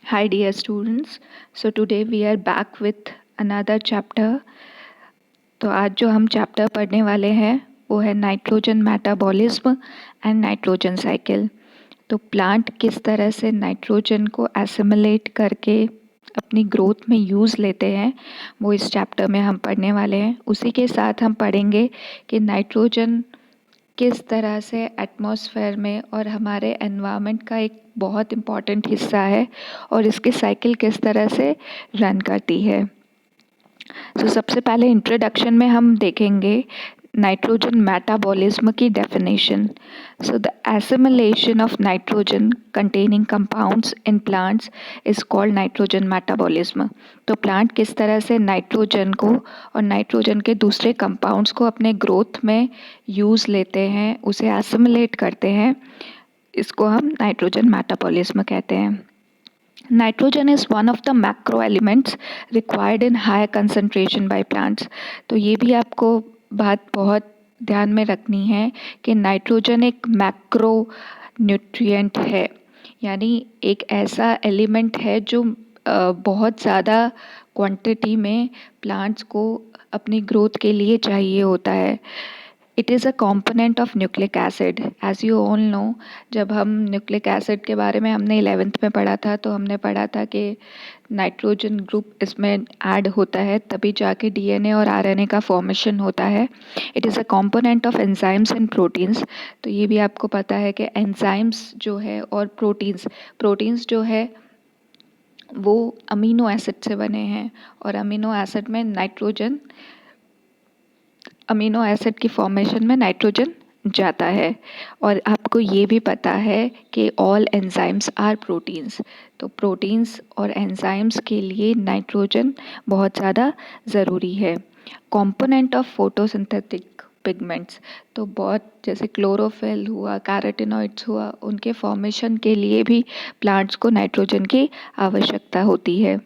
Hi dear students, so today we are back with another chapter. तो आज जो हम चैप्टर पढ़ने वाले हैं वो है nitrogen metabolism and nitrogen cycle. तो प्लांट किस तरह से नाइट्रोजन को एसिमिलेट करके अपनी ग्रोथ में यूज़ लेते हैं वो इस चैप्टर में हम पढ़ने वाले हैं। उसी के साथ हम पढ़ेंगे कि नाइट्रोजन किस तरह से एटमॉस्फेयर में और हमारे एनवायरनमेंट का एक बहुत इम्पॉर्टेंट हिस्सा है और इसकी साइकिल किस तरह से रन करती है। सबसे पहले इंट्रोडक्शन में हम देखेंगे नाइट्रोजन मेटाबॉलिज्म की definition. The assimilation of nitrogen containing compounds in plants is called nitrogen metabolism. तो प्लांट किस तरह से नाइट्रोजन को और नाइट्रोजन के दूसरे कंपाउंड्स को अपने ग्रोथ में यूज़ लेते हैं, उसे एसिमिलेट करते हैं, इसको हम नाइट्रोजन मेटाबॉलिज्म कहते हैं। Nitrogen is one of the macro elements required in high concentration by plants. तो ये भी आपको बात बहुत ध्यान में रखनी है कि नाइट्रोजन एक मैक्रो न्यूट्रिएंट है, यानी एक ऐसा एलिमेंट है जो बहुत ज़्यादा क्वांटिटी में प्लांट्स को अपनी ग्रोथ के लिए चाहिए होता है। It is a component of nucleic acid. As you all know, जब हम न्यूक्लिक एसिड के बारे में हमने 11th में पढ़ा था तो हमने पढ़ा था कि नाइट्रोजन ग्रुप इसमें ऐड होता है तभी जाके डीएनए और आरएनए का फॉर्मेशन होता है। It is a component of enzymes and proteins. तो ये भी आपको पता है कि एंजाइम्स जो है और प्रोटीन्स जो है वो अमीनो एसिड से बने हैं और अमीनो एसिड में अमीनो एसिड की फॉर्मेशन में नाइट्रोजन जाता है। और आपको ये भी पता है कि ऑल एंजाइम्स आर प्रोटीन्स। तो प्रोटीन्स और एंजाइम्स के लिए नाइट्रोजन बहुत ज़्यादा ज़रूरी है। कंपोनेंट ऑफ फोटोसिंथेटिक पिगमेंट्स, तो बहुत जैसे क्लोरोफिल हुआ, कैरोटीनॉइड्स हुआ, उनके फॉर्मेशन के लिए भी प्लांट्स को नाइट्रोजन की आवश्यकता होती है।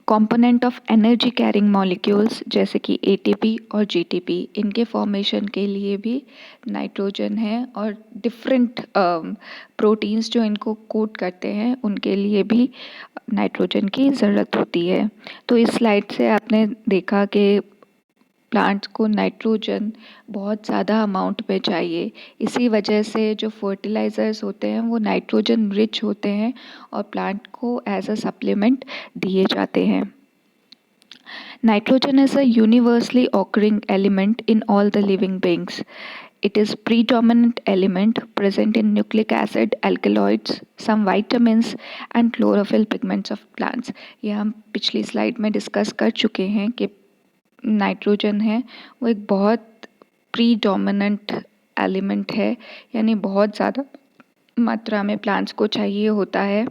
Component of energy carrying molecules जैसे कि एटीपी और जीटीपी, इनके फॉर्मेशन के लिए भी नाइट्रोजन है और डिफरेंट प्रोटीन्स जो इनको कोट करते हैं उनके लिए भी नाइट्रोजन की ज़रूरत होती है। तो इस स्लाइड से आपने देखा कि प्लांट्स को नाइट्रोजन बहुत ज़्यादा अमाउंट में चाहिए। इसी वजह से जो फर्टिलाइज़र्स होते हैं वो नाइट्रोजन रिच होते हैं और प्लांट को एज अ सप्लीमेंट दिए जाते हैं। Nitrogen is a universally occurring element in all the living beings. It is predominant element present in nucleic acid, alkaloids, some vitamins and chlorophyll pigments of plants. ये हम पिछली slide में discuss कर चुके हैं कि नाइट्रोजन है वो एक बहुत प्रीडोमिनेंट एलिमेंट है, यानी बहुत ज़्यादा मात्रा में प्लांट्स को चाहिए होता है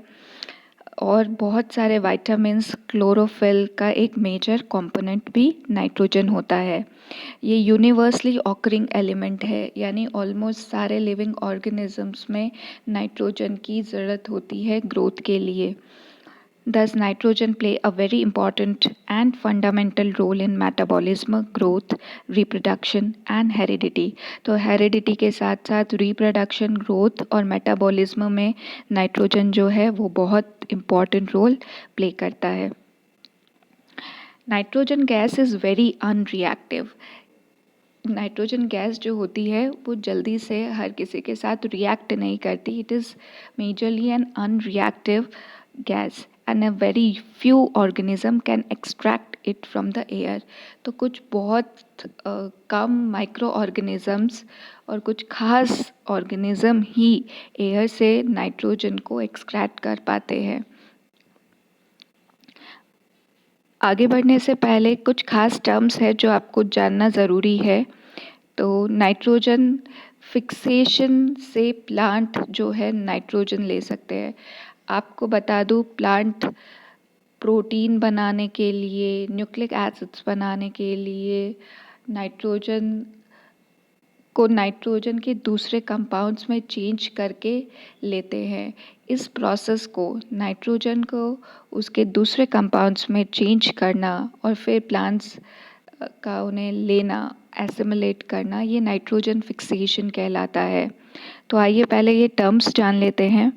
और बहुत सारे विटामिन्स, क्लोरोफिल का एक मेजर कंपोनेंट भी नाइट्रोजन होता है। ये यूनिवर्सली ऑकरिंग एलिमेंट है, यानी ऑलमोस्ट सारे लिविंग ऑर्गेनिजम्स में नाइट्रोजन की ज़रूरत होती है ग्रोथ के लिए। Thus, nitrogen play a very important and fundamental role in metabolism, growth, reproduction and heredity. तो heredity के साथ साथ reproduction, growth और metabolism में नाइट्रोजन जो है वो बहुत important role play करता है। Nitrogen gas is very unreactive. Nitrogen gas जो होती है वो जल्दी से हर किसी के साथ रिएक्ट नहीं करती। It is majorly an unreactive gas and a very few organism can extract it from the air. तो कुछ बहुत कम माइक्रो ऑर्गेनिजम्स और कुछ खास ऑर्गेनिज्म ही एयर से नाइट्रोजन को एक्सट्रैक्ट कर पाते हैं। आगे बढ़ने से पहले कुछ खास टर्म्स है जो आपको जानना ज़रूरी है। तो नाइट्रोजन फिक्सेशन से प्लांट जो है नाइट्रोजन ले सकते हैं। आपको बता दूँ, प्लांट प्रोटीन बनाने के लिए, न्यूक्लिक एसिड्स बनाने के लिए नाइट्रोजन के दूसरे कंपाउंड्स में चेंज करके लेते हैं। इस प्रोसेस को, नाइट्रोजन को उसके दूसरे कंपाउंड्स में चेंज करना और फिर प्लांट्स का उन्हें लेना, एसिमिलेट करना, ये नाइट्रोजन फिक्सेशन कहलाता है। तो आइए पहले ये टर्म्स जान लेते हैं।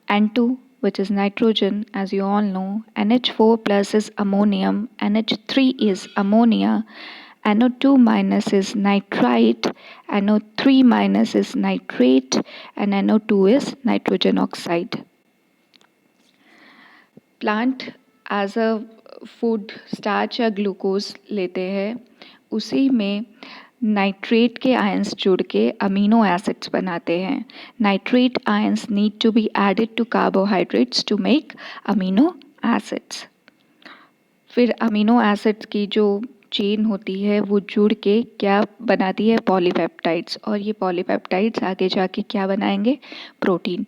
N2 which is nitrogen, as you all know. NH4 plus is ammonium, NH3 is ammonia, NO2 minus is nitrite, NO3 minus is nitrate, and NO2 is nitrogen oxide. Plant as a food starch या glucose लेते हैं, उसी में nitrate के ions जुड़ के amino acids बनाते हैं. Nitrate ions need to be added to carbohydrates to make amino acids. फिर अमीनो एसिड्स की जो चेन होती है वो जुड़ के क्या बनाती है, पॉलीपेप्टाइड्स. और ये पॉलीपेप्टाइड्स आगे जाके क्या बनाएंगे, प्रोटीन.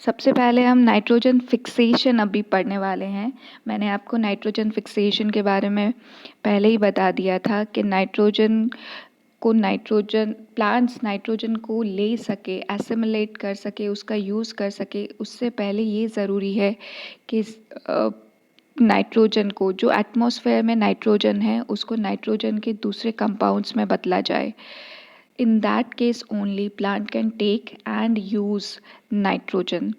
सबसे पहले हम नाइट्रोजन फिक्सेशन अभी पढ़ने वाले हैं. मैंने आपको नाइट्रोजन फिक्सेशन के बारे में पहले ही बता दिया था कि प्लांट्स नाइट्रोजन को ले सके, एसिमिलेट कर सके, उसका यूज़ कर सके, उससे पहले ये ज़रूरी है कि नाइट्रोजन को, जो एटमॉस्फेयर में नाइट्रोजन है, उसको नाइट्रोजन के दूसरे कंपाउंड्स में बदला जाए. In that case only plant can take and use nitrogen.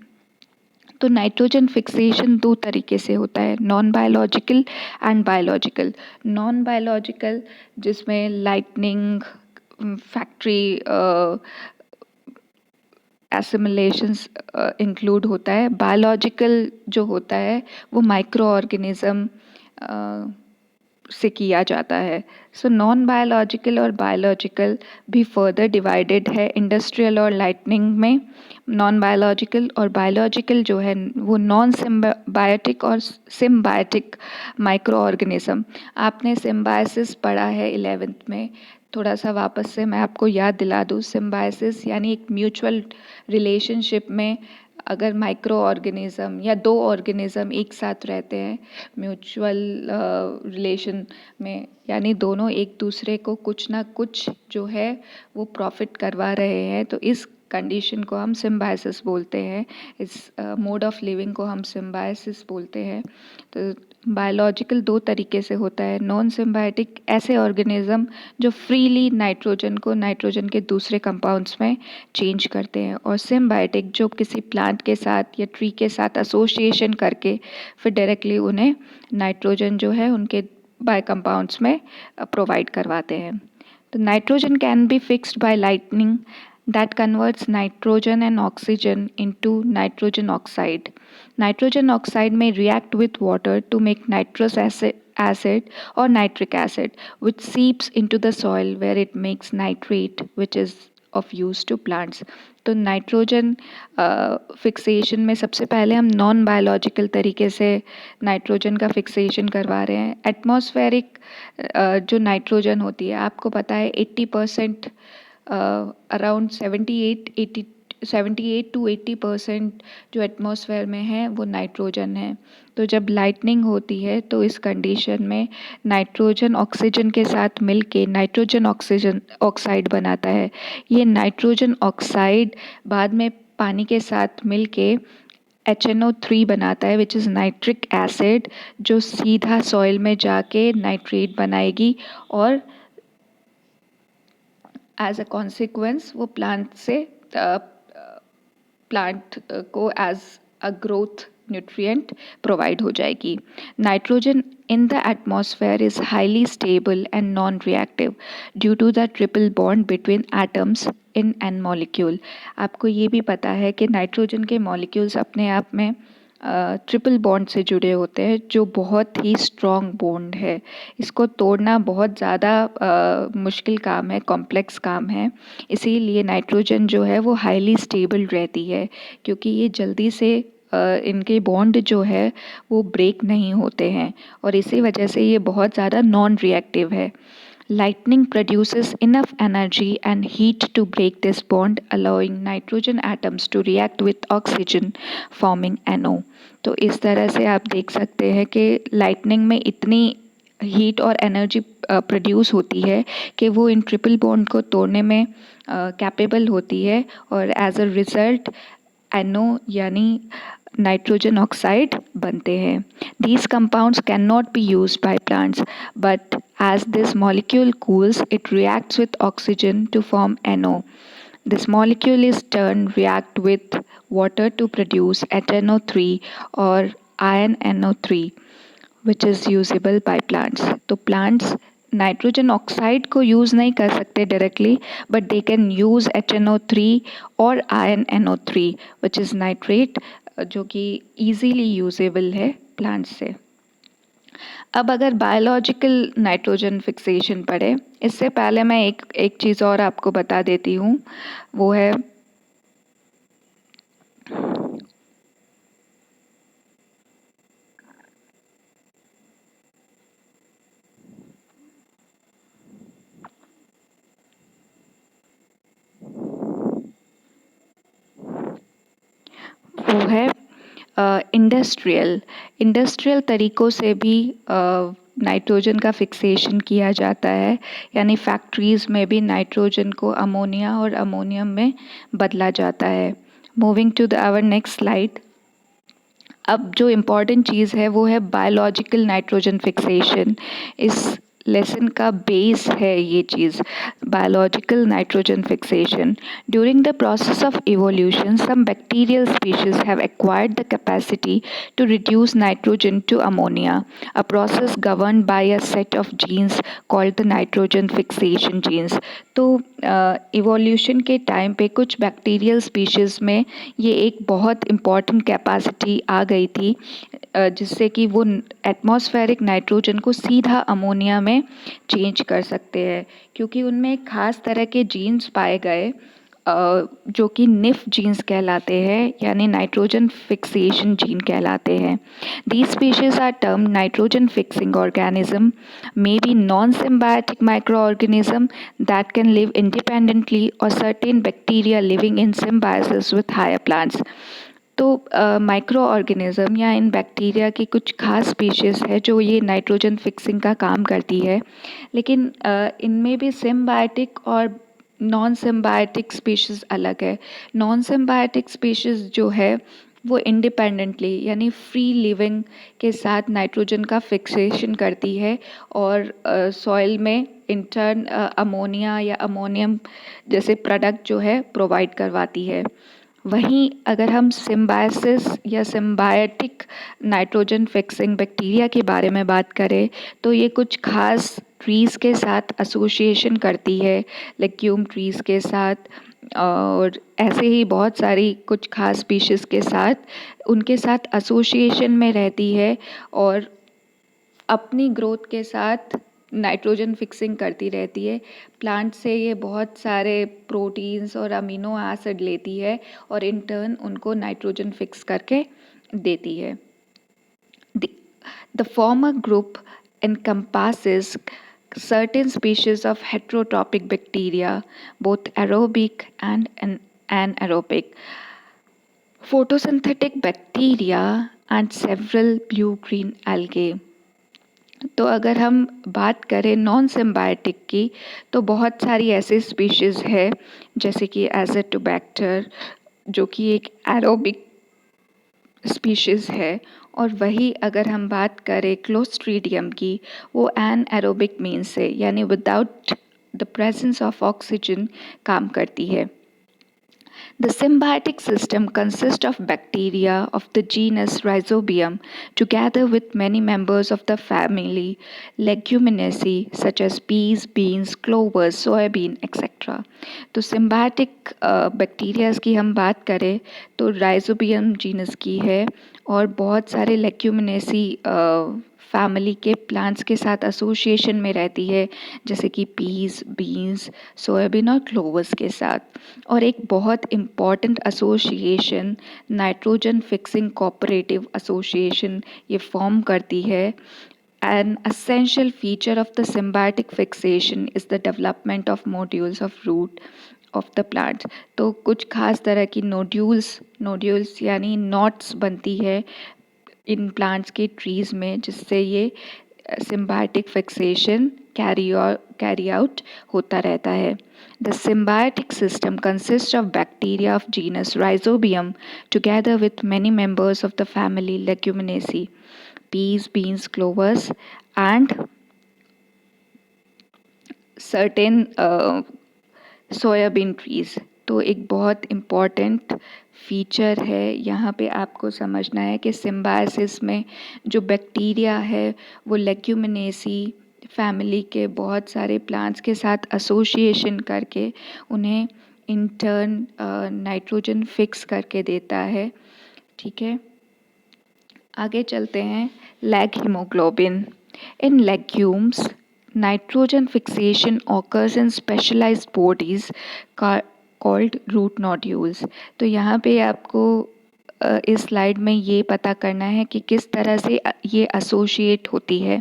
तो नाइट्रोजन फिक्सेशन दो तरीके से होता है, non biological and biological. Non biological जिसमें लाइटनिंग, फैक्ट्री एसिमिलेशंस इंक्लूड होता है. बायोलॉजिकल जो होता है वो माइक्रो ऑर्गेनिज्म से किया जाता है. सो नॉन बायोलॉजिकल और बायोलॉजिकल भी फर्दर डिवाइडेड है इंडस्ट्रियल और लाइटनिंग में. नॉन बायोलॉजिकल और बायोलॉजिकल जो है वो नॉन सिम्बायोटिक और सिम्बायोटिक माइक्रो ऑर्गेनिज्म. आपने सिम्बायोसिस पढ़ा है 11th में. थोड़ा सा वापस से मैं आपको याद दिला दूँ. सिम्बायोसिस यानी एक म्यूचुअल रिलेशनशिप में अगर माइक्रो ऑर्गेनिज्म या दो ऑर्गेनिज्म एक साथ रहते हैं म्यूचुअल रिलेशन में, यानी दोनों एक दूसरे को कुछ ना कुछ जो है वो प्रॉफिट करवा रहे हैं, तो इस कंडीशन को हम सिम्बायोसिस बोलते हैं. इस मोड ऑफ लिविंग को हम सिम्बायोसिस बोलते हैं. तो बायोलॉजिकल दो तरीके से होता है. नॉन सिम्बायोटिक ऐसे ऑर्गेनिज्म जो फ्रीली नाइट्रोजन को नाइट्रोजन के दूसरे कंपाउंड्स में चेंज करते हैं, और सिम्बायोटिक जो किसी प्लांट के साथ या ट्री के साथ एसोसिएशन करके फिर डायरेक्टली उन्हें नाइट्रोजन जो है उनके बाय कंपाउंड्स में प्रोवाइड करवाते हैं. तो nitrogen can be fixed by lightning that converts nitrogen and oxygen into nitrogen oxide. Nitrogen oxide may react with water to make nitrous acid or nitric acid, which seeps into the soil where it makes nitrate, which is of use to plants. तो nitrogen fixation में सबसे पहले हम non biological तरीके से nitrogen का fixation करवा रहे हैं. एटमॉस्फेरिक जो नाइट्रोजन होती है, आपको पता है 80% अराउंड 78 to 80% जो एटमॉस्फेयर में है वो नाइट्रोजन है. तो जब लाइटनिंग होती है तो इस कंडीशन में नाइट्रोजन ऑक्सीजन के साथ मिलके नाइट्रोजन ऑक्सीजन ऑक्साइड बनाता है. ये नाइट्रोजन ऑक्साइड बाद में पानी के साथ मिलके HNO3 बनाता है, विच इज़ नाइट्रिक एसिड, जो सीधा सॉइल में जाके नाइट्रेट बनाएगी, और एज अ कॉन्सिक्वेंस वो प्लांट को as a growth nutrient provide हो जाएगी. Nitrogen in the atmosphere is highly stable and non-reactive due to the triple bond between atoms in an molecule. आपको ये भी पता है कि नाइट्रोजन के मॉलिक्यूल्स अपने आप में ट्रिपल बॉन्ड से जुड़े होते हैं, जो बहुत ही स्ट्रॉन्ग बॉन्ड है. इसको तोड़ना बहुत ज़्यादा मुश्किल काम है, कॉम्प्लेक्स काम है. इसीलिए नाइट्रोजन जो है वो हाईली स्टेबल रहती है, क्योंकि ये जल्दी से इनके बॉन्ड जो है वो ब्रेक नहीं होते हैं, और इसी वजह से ये बहुत ज़्यादा नॉन रिएक्टिव है. Lightning produces enough energy and heat to break this bond, allowing nitrogen atoms to react with oxygen, forming NO. तो इस तरह से आप देख सकते हैं कि लाइटनिंग में इतनी हीट और एनर्जी प्रोड्यूस होती है कि वो इन ट्रिपल बॉन्ड को तोड़ने में कैपेबल होती है, और एज अ रिजल्ट NO यानी नाइट्रोजन ऑक्साइड बनते हैं. These compounds cannot be used by plants, but as this molecule cools, it reacts with oxygen to form NO. This molecule is turned react with water to produce HNO3 or iron NO3 which is usable by plants. तो plants nitrogen oxide को use नहीं कर सकते directly but they can use HNO3 और ion NO3 which is nitrate जो कि easily usable है plants से. अब अगर बायोलॉजिकल नाइट्रोजन फिक्सेशन पढ़े, इससे पहले मैं एक चीज़ और आपको बता देती हूँ, वो है इंडस्ट्रियल तरीक़ों से भी नाइट्रोजन का फिक्सेशन किया जाता है, यानी फैक्ट्रीज़ में भी नाइट्रोजन को अमोनिया और अमोनियम में बदला जाता है. Moving to the our next slide. अब जो इम्पॉर्टेंट चीज़ है वो है बायोलॉजिकल नाइट्रोजन फिक्सेशन. इस लेसन का बेस है ये चीज़, biological nitrogen fixation. During the process of evolution some bacterial species have acquired the capacity to reduce nitrogen to ammonia, a process governed by a set of genes called the nitrogen fixation genes. तो evolution के time पे कुछ bacterial species में ये एक बहुत important capacity आ गई थी जिससे कि वो एटमॉस्फेरिक नाइट्रोजन को सीधा अमोनिया में चेंज कर सकते हैं, क्योंकि उनमें एक ख़ास तरह के जीन्स पाए गए जो कि निफ जीन्स कहलाते हैं, यानी नाइट्रोजन फिक्सेशन जीन कहलाते हैं. These species are term nitrogen fixing organism, may be non symbiotic microorganism that can live independently or certain bacteria living in symbiosis with higher plants. तो माइक्रो ऑर्गेनिज़म या इन bacteria की कुछ खास species है जो ये नाइट्रोजन फिक्सिंग का काम करती है, लेकिन इनमें भी सिम्बायोटिक और नॉन सिम्बायोटिक स्पीशीज़ अलग है. नॉन सिम्बायोटिक स्पीशीज़ जो है वो इंडिपेंडेंटली यानी फ्री लिविंग के साथ नाइट्रोजन का फिक्सेशन करती है और सॉइल में इंटर्न अमोनिया या अमोनियम जैसे प्रोडक्ट जो है प्रोवाइड करवाती है. वहीं अगर हम सिम्बायसिस या सिम्बायोटिक नाइट्रोजन फिक्सिंग बैक्टीरिया के बारे में बात करें तो ये कुछ खास ट्रीज़ के साथ एसोसिएशन करती है, लेग्यूम ट्रीज़ के साथ, और ऐसे ही बहुत सारी कुछ खास स्पीशीज़ के साथ उनके साथ एसोसिएशन में रहती है और अपनी ग्रोथ के साथ नाइट्रोजन फिक्सिंग करती रहती है. प्लांट से ये बहुत सारे प्रोटीन्स और अमीनो एसिड लेती है और इन टर्न उनको नाइट्रोजन फिक्स करके देती है. The former group encompasses certain species of heterotrophic bacteria, both aerobic and anaerobic, photosynthetic bacteria and several blue-green algae. तो अगर हम बात करें नॉन सिम्बायोटिक की तो बहुत सारी ऐसी स्पीशीज़ है जैसे कि एज़ोटोबैक्टर जो कि एक एरोबिक स्पीशीज़ है, और वही अगर हम बात करें क्लोस्ट्रीडियम की, वो एन एरोबिक मीन्स से यानी without the presence of oxygen काम करती है. The symbiotic system consists of bacteria of the genus Rhizobium together with many members of the family Leguminosae such as peas, beans, clovers, soybean, etc. तो symbiotic bacterias की हम बात करें तो rhizobium genus की है और बहुत सारे लेग्यूमिनेसी फैमिली के प्लांट्स के साथ एसोसिएशन में रहती है, जैसे कि पीस, बीन्स, सोयाबीन और क्लोवर्स के साथ. और एक बहुत important association nitrogen fixing cooperative association ये फॉर्म करती है. An essential feature of the symbiotic fixation is the development of modules of root of the plants. तो कुछ खास तरह की नोड्यूल्स यानी नॉट्स बनती है इन प्लांट्स के ट्रीज़ में, जिससे ये सिम्बायोटिक फिक्सेशन कैरी आउट होता रहता है. The symbiotic system consists of bacteria of genus Rhizobium together with many members of the family Leguminosae, peas, beans, clovers, and certain soybean trees. तो एक बहुत इम्पॉर्टेंट फीचर है। यहाँ पे आपको समझना है कि सिम्बायोसिस में जो बैक्टीरिया है वो लेग्यूमिनेसी फैमिली के बहुत सारे प्लांट्स के साथ एसोसिएशन करके उन्हें इंटर्न नाइट्रोजन फिक्स करके देता है। ठीक है, आगे चलते हैं। Lag haemoglobin in legumes, nitrogen fixation occurs in specialized bodies called root nodules। तो यहाँ पे आपको इस स्लाइड में ये पता करना है कि किस तरह से ये एसोसिएट होती है।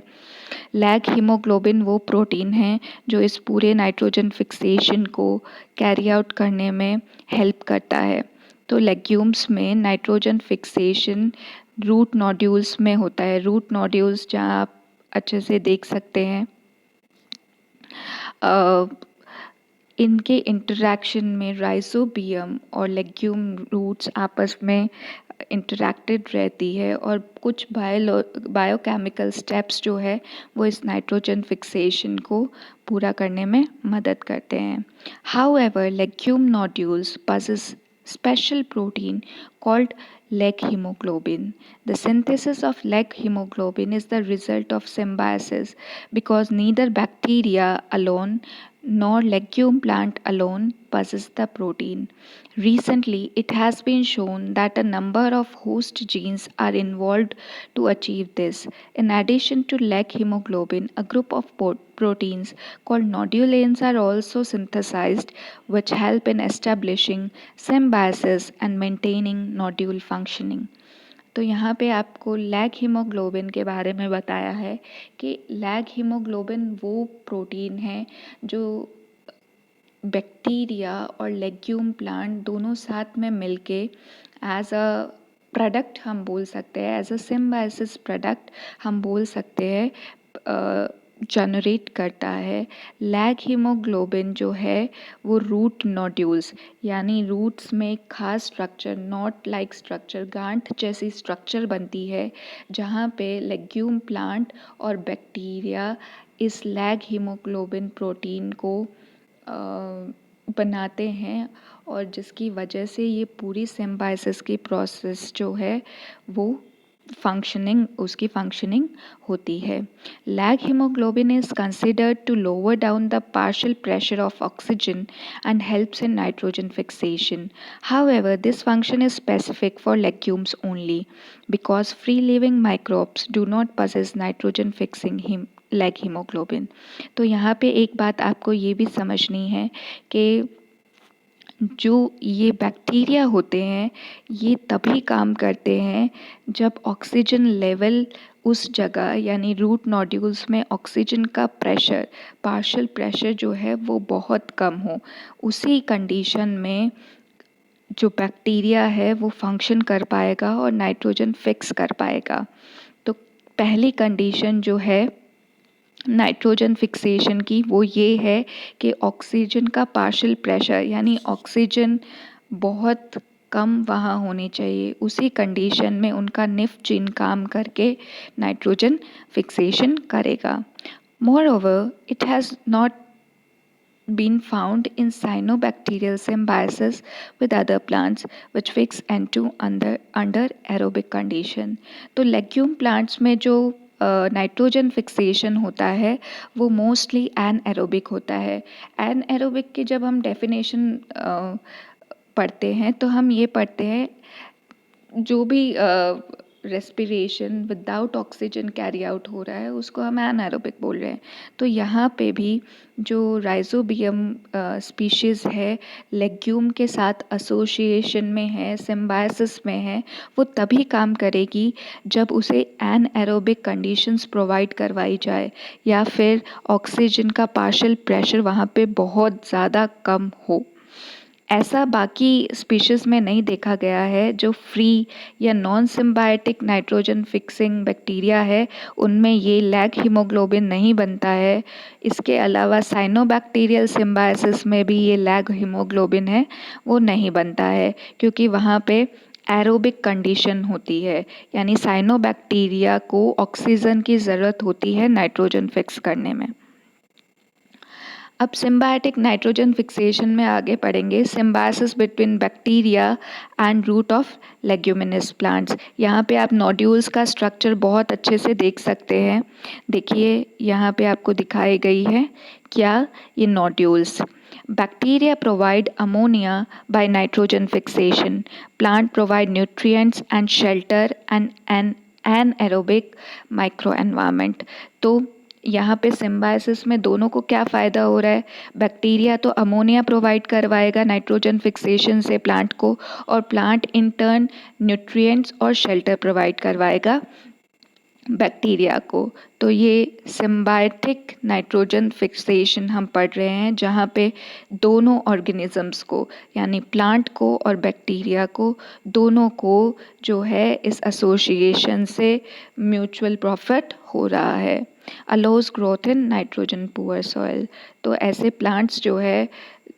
लैग हीमोग्लोबिन वो प्रोटीन है जो इस पूरे नाइट्रोजन फिक्सेशन को कैरी आउट करने में हेल्प करता है। तो लेग्यूम्स में नाइट्रोजन फिक्सेशन रूट नोड्यूल्स में होता है। रूट नोड्यूल्स जहाँ आप अच्छे से देख सकते हैं, इनके इंटरैक्शन में राइजोबियम और लेग्यूम रूट्स आपस में इंटरैक्टेड रहती है और कुछ बायोकेमिकल स्टेप्स जो है वो इस नाइट्रोजन फिक्सेशन को पूरा करने में मदद करते हैं। However legume nodules possess special protein called leg hemoglobin. The synthesis of leg hemoglobin is the result of symbiosis because neither bacteria alone nor legume plant alone possess the protein. Recently, it has been shown that a number of host genes are involved to achieve this. In addition to leg hemoglobin, a group of proteins called nodulanes are also synthesized, which help in establishing symbiosis and maintaining nodule functioning. तो यहाँ पे आपको lag haemoglobin के बारे में बताया है कि लैग हीमोग्लोबिन वो प्रोटीन है जो बैक्टीरिया और लेग्यूम प्लांट दोनों साथ में मिलके एज अ प्रोडक्ट हम बोल सकते हैं, एज अ सिम्बायोसिस प्रोडक्ट हम बोल सकते हैं, जनरेट करता है। लैग हीमोग्लोबिन जो है वो रूट नोड्यूल्स यानी रूट्स में खास स्ट्रक्चर, नॉट लाइक स्ट्रक्चर, गांठ जैसी स्ट्रक्चर बनती है जहाँ पे लेग्यूम प्लांट और बैक्टीरिया इस लैग हीमोग्लोबिन प्रोटीन को बनाते हैं और जिसकी वजह से ये पूरी सिम्बायोसिस की प्रोसेस जो है वो उसकी फंक्शनिंग होती है। Leg haemoglobin is considered to lower down the partial pressure of oxygen and helps in nitrogen fixation. However, this function is specific for legumes only because free-living microbes do not possess nitrogen fixing lag haemoglobin. तो यहाँ पे एक बात आपको ये भी समझनी है कि जो ये बैक्टीरिया होते हैं ये तभी काम करते हैं जब ऑक्सीजन लेवल उस जगह यानी रूट नोड्यूल्स में ऑक्सीजन का प्रेशर, पार्शियल प्रेशर जो है वो बहुत कम हो। उसी कंडीशन में जो बैक्टीरिया है वो फंक्शन कर पाएगा और नाइट्रोजन फिक्स कर पाएगा। तो पहली कंडीशन जो है नाइट्रोजन फिक्सेशन की वो ये है कि ऑक्सीजन का पार्शियल प्रेशर यानी ऑक्सीजन बहुत कम वहाँ होनी चाहिए। उसी कंडीशन में उनका निफ जीन काम करके नाइट्रोजन फिक्सेशन करेगा। मोreover, it has not been found in cyanobacterial symbiosis with other plants which fix N2 under aerobic condition। तो लेग्यूम प्लांट्स में जो नाइट्रोजन फिक्सेशन होता है वो मोस्टली एनएरोबिक होता है। एनएरोबिक की जब हम डेफिनेशन पढ़ते हैं तो हम ये पढ़ते हैं जो भी respiration without oxygen carry out हो रहा है उसको हम एनारोबिक बोल रहे हैं। तो यहाँ पे भी जो राइजोबियम स्पीशीज़ है लेग्यूम के साथ एसोसिएशन में है, सिम्बायोसिस में है, वो तभी काम करेगी जब उसे एनएरोबिक कंडीशंस प्रोवाइड करवाई जाए या फिर ऑक्सीजन का पार्शियल प्रेशर वहाँ पे बहुत ज़्यादा कम हो। ऐसा बाकी स्पीशीज़ में नहीं देखा गया है। जो फ्री या non symbiotic nitrogen fixing bacteria है उनमें ये लैग हीमोग्लोबिन नहीं बनता है। इसके अलावा साइनोबैक्टीरियल सिम्बायोसिस में भी ये लैग हीमोग्लोबिन है वो नहीं बनता है क्योंकि वहाँ पे एरोबिक कंडीशन होती है यानी साइनोबैक्टीरिया को ऑक्सीजन की ज़रूरत होती है नाइट्रोजन फिक्स करने में। अब सिम्बायोटिक नाइट्रोजन फिक्सेशन में आगे पढ़ेंगे। Symbiosis between bacteria and root of leguminous plants. यहाँ पे आप नोड्यूल्स का स्ट्रक्चर बहुत अच्छे से देख सकते हैं। देखिए यहाँ पे आपको दिखाई गई है क्या, ये nodules. Bacteria provide ammonia by nitrogen fixation, plant provide nutrients and shelter and an anaerobic micro environment. तो यहाँ पे सिम्बायोसिस में दोनों को क्या फ़ायदा हो रहा है, बैक्टीरिया तो अमोनिया प्रोवाइड करवाएगा नाइट्रोजन फिक्सेशन से प्लांट को, और प्लांट इन टर्न न्यूट्रिएंट्स और शेल्टर प्रोवाइड करवाएगा बैक्टीरिया को। तो ये सिम्बायोटिक नाइट्रोजन फिक्सेशन हम पढ़ रहे हैं, जहाँ पे दोनों ऑर्गेनिजम्स को यानी प्लांट को और बैक्टीरिया को, दोनों को जो है इस एसोसिएशन से म्यूचुअल प्रॉफिट हो रहा है। Allows growth in nitrogen poor soil. तो ऐसे प्लांट्स जो है,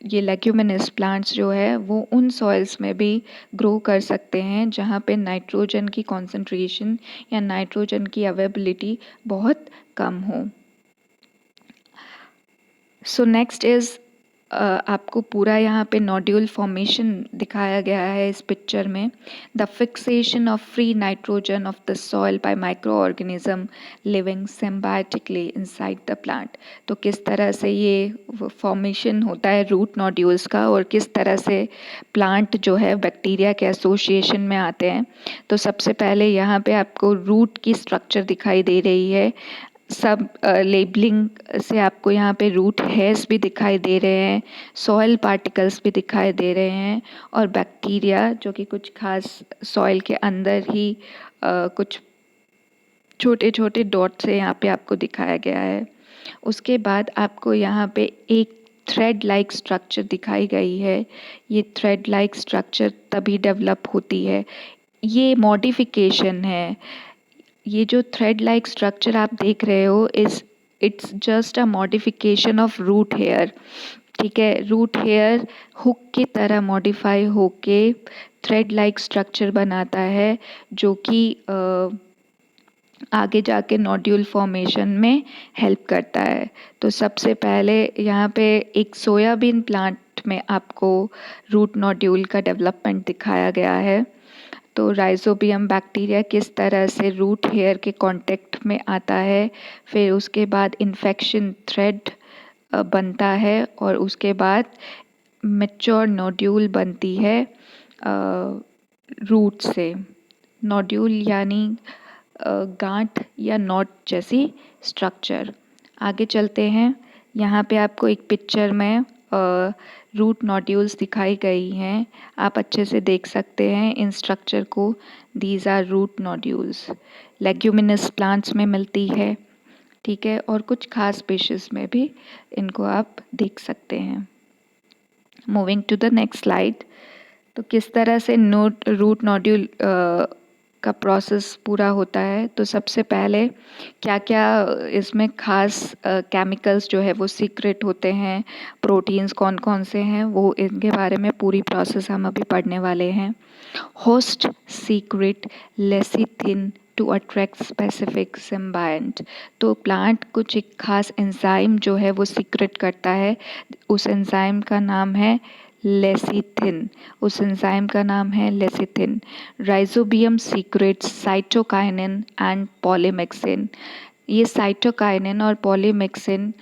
ये लेग्यूमिनस प्लांट्स जो है, वो उन सॉइल्स में भी ग्रो कर सकते हैं जहाँ पे नाइट्रोजन की कॉन्सेंट्रेशन या नाइट्रोजन की अवेलेबिलिटी बहुत कम हो। सो नेक्स्ट इज़ आपको पूरा यहाँ पे नोड्यूल फॉर्मेशन दिखाया गया है इस पिक्चर में। The fixation of free nitrogen of the soil by micro organism living symbiotically inside the plant. तो किस तरह से ये फॉर्मेशन होता है रूट नोड्यूल्स का, और किस तरह से प्लांट जो है बैक्टीरिया के एसोसिएशन में आते हैं। तो सबसे पहले यहाँ पे आपको रूट की स्ट्रक्चर दिखाई दे रही है। सब लेबलिंग से आपको यहाँ पे रूट हेयर्स भी दिखाई दे रहे हैं, सॉइल पार्टिकल्स भी दिखाई दे रहे हैं, और बैक्टीरिया जो कि कुछ खास सॉइल के अंदर ही कुछ छोटे छोटे डॉट से यहाँ पे आपको दिखाया गया है। उसके बाद आपको यहाँ पे एक थ्रेड लाइक स्ट्रक्चर दिखाई गई है। ये थ्रेड लाइक स्ट्रक्चर तभी डेवलप होती है, ये मॉडिफिकेशन है। ये जो थ्रेड लाइक स्ट्रक्चर आप देख रहे हो it's just a modification of root hair. ठीक है, रूट हेयर हुक की तरह मॉडिफाई होके थ्रेड लाइक स्ट्रक्चर बनाता है, जो कि आगे जाके नोड्यूल फॉर्मेशन में हेल्प करता है। तो सबसे पहले यहाँ पे एक सोयाबीन प्लांट में आपको रूट नोड्यूल का डेवलपमेंट दिखाया गया है। तो राइजोबियम बैक्टीरिया किस तरह से रूट हेयर के कांटेक्ट में आता है, फिर उसके बाद इन्फेक्शन थ्रेड बनता है, और उसके बाद मैच्योर नोड्यूल बनती है रूट से। नोड्यूल यानी गांठ या नॉट जैसी स्ट्रक्चर। आगे चलते हैं। यहाँ पे आपको एक पिक्चर में रूट नोड्यूल्स दिखाई गई हैं, आप अच्छे से देख सकते हैं इन स्ट्रक्चर को। These are root nodules. Leguminous plants में मिलती है, ठीक है, और कुछ खास स्पीशीज में भी इनको आप देख सकते हैं। Moving to the next slide. तो किस तरह से रूट नोड्यूल का प्रोसेस पूरा होता है। तो सबसे पहले क्या क्या इसमें खास केमिकल्स जो है वो सीक्रेट होते हैं, प्रोटीन्स कौन कौन से हैं, वो इनके बारे में पूरी प्रोसेस हम अभी पढ़ने वाले हैं। Host secrete lecithin to attract specific symbiont. तो प्लांट कुछ एक खास एंजाइम जो है वो सीक्रेट करता है, उस एंजाइम का नाम है लेसिथिन। उस एंजाइम का नाम है lecithin. Rhizobium secrets cytokinin and polymyxin. ये साइटोकाइनिन और पॉलीमिक्सिन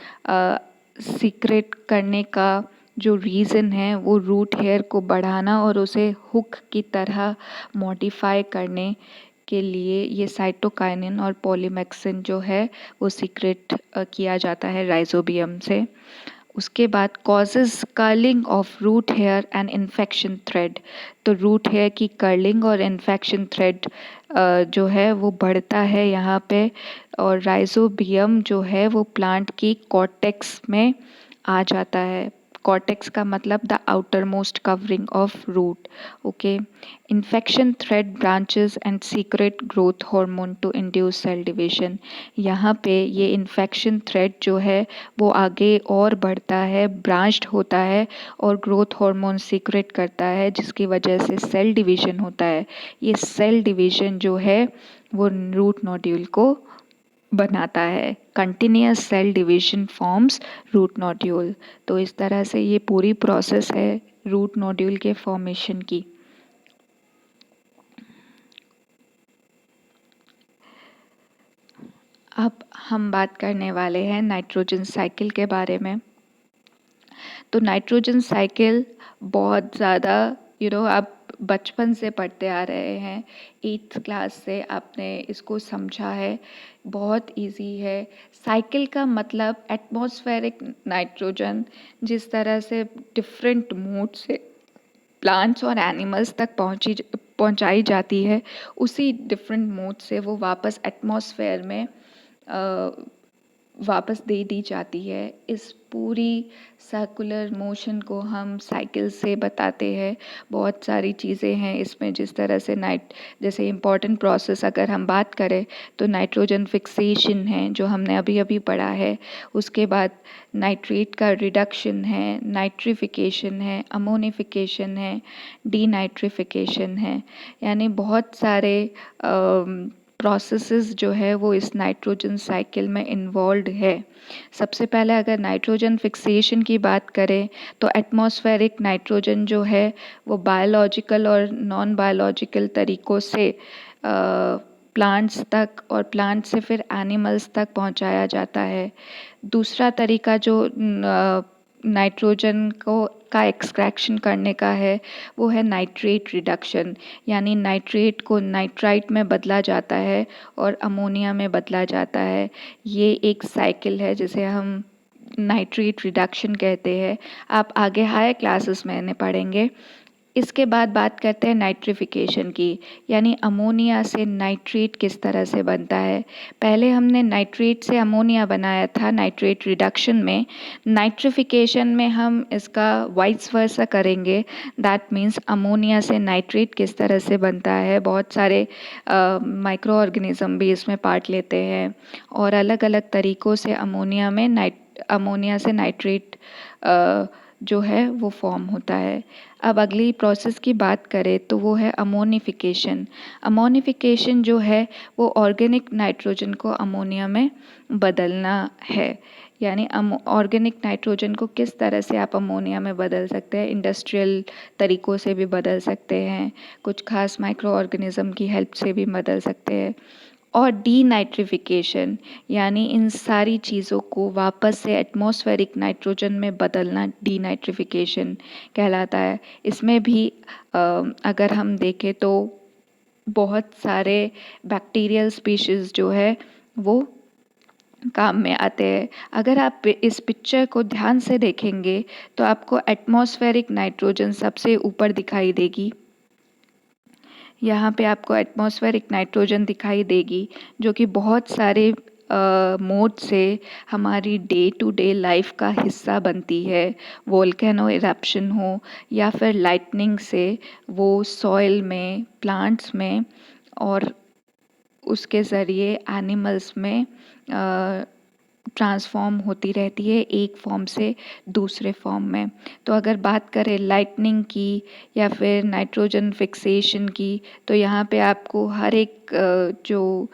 सीक्रेट करने का जो रीज़न है वो रूट हेयर को बढ़ाना और उसे हुक की तरह मॉडिफाई करने के लिए ये साइटोकाइनिन और पॉलीमिक्सिन जो है वो सीक्रेट किया जाता है राइजोबियम से। उसके बाद causes curling of root hair and infection thread. तो रूट हेयर की कर्लिंग और इन्फेक्शन थ्रेड जो है वो बढ़ता है यहाँ पे, और राइजोबियम जो है वो प्लांट की कॉर्टेक्स में आ जाता है। कॉर्टेक्स का मतलब the outer most covering of root. Okay, infection thread branches and secrete growth hormone to induce cell division. यहाँ पे ये इन्फेक्शन थ्रेड जो है वो आगे और बढ़ता है, ब्रांच्ड होता है और ग्रोथ हार्मोन सीक्रेट करता है, जिसकी वजह से सेल डिवीजन होता है। ये सेल डिवीजन जो है वो रूट नोड्यूल को बनाता है। Continuous cell division forms root nodule. तो इस तरह से ये पूरी प्रोसेस है रूट नोड्यूल के फॉर्मेशन की। अब हम बात करने वाले हैं नाइट्रोजन साइकिल के बारे में। तो नाइट्रोजन साइकिल बहुत ज़्यादा आप बचपन से पढ़ते आ रहे हैं, 8th क्लास से आपने इसको समझा है, बहुत इजी है। साइकिल का मतलब एटमॉस्फेरिक नाइट्रोजन जिस तरह से डिफरेंट मोड से प्लांट्स और एनिमल्स तक पहुंचाई जाती है, उसी डिफरेंट मोड से वो वापस एटमॉस्फेयर में वापस दे दी जाती है। इस पूरी सर्कुलर मोशन को हम साइकिल से बताते हैं। बहुत सारी चीज़ें हैं इसमें, जिस तरह से जैसे इम्पॉर्टेंट प्रोसेस अगर हम बात करें तो नाइट्रोजन फिक्सेशन है जो हमने अभी अभी पढ़ा है। उसके बाद नाइट्रेट का रिडक्शन है, नाइट्रिफिकेशन है, अमोनिफिकेशन है, डीनाइट्रिफिकेशन है। यानी बहुत सारे प्रोसेसेस जो है वो इस नाइट्रोजन साइकिल में इन्वॉल्व है। सबसे पहले अगर नाइट्रोजन फिक्सेशन की बात करें तो एटमॉस्फेरिक नाइट्रोजन जो है वो बायोलॉजिकल और नॉन बायोलॉजिकल तरीक़ों से प्लांट्स तक और प्लांट से फिर एनिमल्स तक पहुंचाया जाता है। दूसरा तरीका जो नाइट्रोजन का एक्सट्रैक्शन करने का है वो है नाइट्रेट रिडक्शन। यानी नाइट्रेट को नाइट्राइट में बदला जाता है और अमोनिया में बदला जाता है। ये एक साइकिल है जिसे हम नाइट्रेट रिडक्शन कहते हैं। आप आगे हायर क्लासेस में इन्हें पढ़ेंगे। इसके बाद बात करते हैं नाइट्रिफिकेशन की, यानी अमोनिया से नाइट्रेट किस तरह से बनता है। पहले हमने नाइट्रेट से अमोनिया बनाया था नाइट्रेट रिडक्शन में। नाइट्रिफिकेशन में हम इसका वाइस वर्सा करेंगे, दैट मीन्स अमोनिया से नाइट्रेट किस तरह से बनता है। बहुत सारे माइक्रो ऑर्गेनिज्म भी इसमें पार्ट लेते हैं और अलग अलग तरीक़ों से अमोनिया से नाइट्रेट जो है वो फॉर्म होता है। अब अगली प्रोसेस की बात करें तो वो है अमोनिफिकेशन। अमोनिफिकेशन जो है वो ऑर्गेनिक नाइट्रोजन को अमोनिया में बदलना है। यानी ऑर्गेनिक नाइट्रोजन को किस तरह से आप अमोनिया में बदल सकते हैं, इंडस्ट्रियल तरीक़ों से भी बदल सकते हैं, कुछ खास माइक्रो ऑर्गेनिज्म की हेल्प से भी बदल सकते हैं। और डीनाइट्रिफिकेशन यानी इन सारी चीज़ों को वापस से एटमॉस्फेरिक नाइट्रोजन में बदलना डीनाइट्रिफिकेशन कहलाता है। इसमें भी अगर हम देखें तो बहुत सारे बैक्टीरियल स्पीशीज़ जो है वो काम में आते हैं। अगर आप इस पिक्चर को ध्यान से देखेंगे तो आपको एटमॉस्फेरिक नाइट्रोजन सबसे ऊपर दिखाई देगी। यहाँ पे आपको एटमॉस्फेरिक नाइट्रोजन दिखाई देगी जो कि बहुत सारे मोड से हमारी डे टू डे लाइफ का हिस्सा बनती है। वोल्केनो इरप्शन हो या फिर लाइटनिंग से वो सॉइल में, प्लांट्स में और उसके ज़रिए एनिमल्स में ट्रांसफॉर्म होती रहती है एक फॉर्म से दूसरे फॉर्म में। तो अगर बात करें लाइटनिंग की या फिर नाइट्रोजन फिक्सेशन की तो यहाँ पे आपको हर एक जो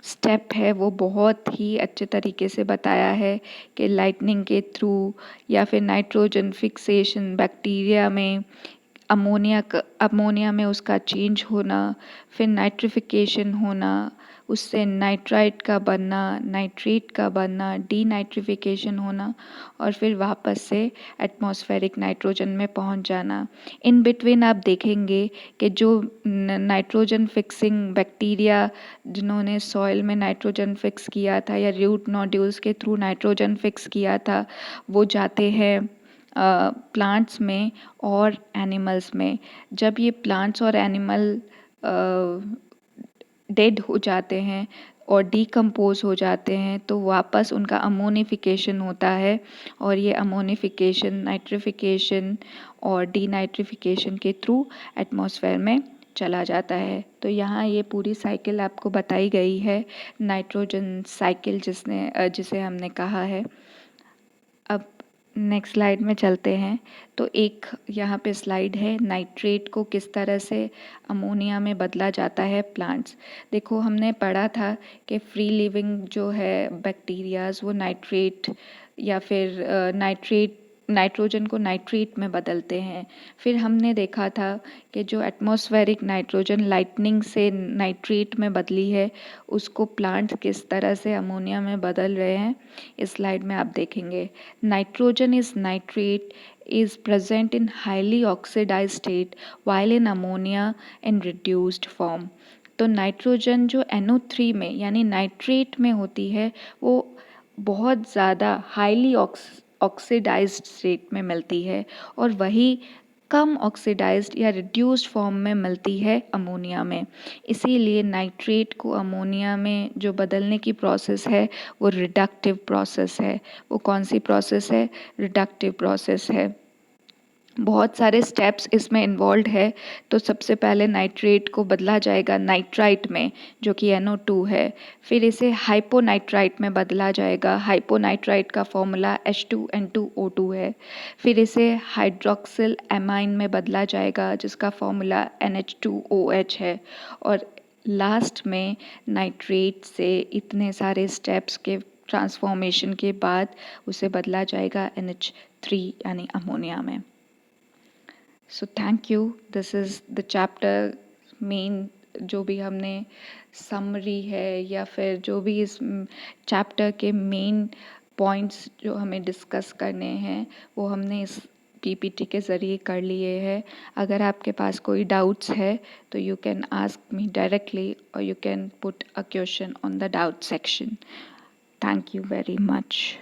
स्टेप है वो बहुत ही अच्छे तरीके से बताया है कि लाइटनिंग के थ्रू या फिर नाइट्रोजन फिक्सेशन बैक्टीरिया में अमोनिया में उसका चेंज होना, फिर नाइट्रिफिकेशन होना, उससे नाइट्राइट का बनना, नाइट्रेट का बनना, डीनाइट्रिफिकेशन होना और फिर वापस से एटमॉस्फेरिक नाइट्रोजन में पहुंच जाना। इन बिटवीन आप देखेंगे कि जो नाइट्रोजन फिक्सिंग बैक्टीरिया जिन्होंने सॉइल में नाइट्रोजन फिक्स किया था या रूट नोड्यूल्स के थ्रू नाइट्रोजन फिक्स किया था, वो जाते हैं प्लांट्स में और एनिमल्स में। जब ये प्लांट्स और एनिमल डेड हो जाते हैं और डीकम्पोज हो जाते हैं तो वापस उनका अमोनिफिकेशन होता है और ये अमोनिफिकेशन नाइट्रिफिकेशन और डीनाइट्रिफिकेशन के थ्रू एटमॉस्फेयर में चला जाता है। तो यहाँ ये पूरी साइकिल आपको बताई गई है, नाइट्रोजन साइकिल जिसे हमने कहा है। अब नेक्स्ट स्लाइड में चलते हैं। तो एक यहाँ पे स्लाइड है, नाइट्रेट को किस तरह से अमोनिया में बदला जाता है प्लांट्स। देखो हमने पढ़ा था कि फ्री लिविंग जो है बैक्टीरियाज वो नाइट्रेट या फिर नाइट्रोजन को नाइट्रेट में बदलते हैं। फिर हमने देखा था कि जो एटमॉस्फेरिक नाइट्रोजन लाइटनिंग से नाइट्रेट में बदली है, उसको प्लांट्स किस तरह से अमोनिया में बदल रहे हैं इस स्लाइड में आप देखेंगे। Nitrogen is nitrate is present in highly oxidized state while in ammonia in reduced form। तो नाइट्रोजन जो NO3 में यानी नाइट्रेट में होती है वो बहुत ज़्यादा हाईली ऑक्सीडाइज्ड स्टेट में मिलती है, और वही कम ऑक्सीडाइज्ड या रिड्यूस्ड फॉर्म में मिलती है अमोनिया में। इसीलिए नाइट्रेट को अमोनिया में जो बदलने की प्रोसेस है वो रिडक्टिव प्रोसेस है। वो कौन सी प्रोसेस है? रिडक्टिव प्रोसेस है। बहुत सारे स्टेप्स इसमें इन्वॉल्व है। तो सबसे पहले नाइट्रेट को बदला जाएगा नाइट्राइट में जो कि NO2 है। फिर इसे हाइपोनाइट्राइट में बदला जाएगा। हाइपोनाइट्राइट का फॉर्मूला H2N2O2 है। फिर इसे हाइड्रोक्सिल एमाइन में बदला जाएगा जिसका फॉर्मूला NH2OH है। और लास्ट में नाइट्रेट से इतने सारे स्टेप्स के ट्रांसफॉर्मेशन के बाद उसे बदला जाएगा NH3 यानी अमोनिया में। So thank you. This is the chapter main, जो भी हमने समरी है या फिर जो भी इस चैप्टर के मेन पॉइंट्स जो हमें डिस्कस करने हैं वो हमने इस PPT के ज़रिए कर लिए हैं। अगर आपके पास कोई डाउट्स है तो you can ask me directly और you can put a question on the doubt section. Thank you very much.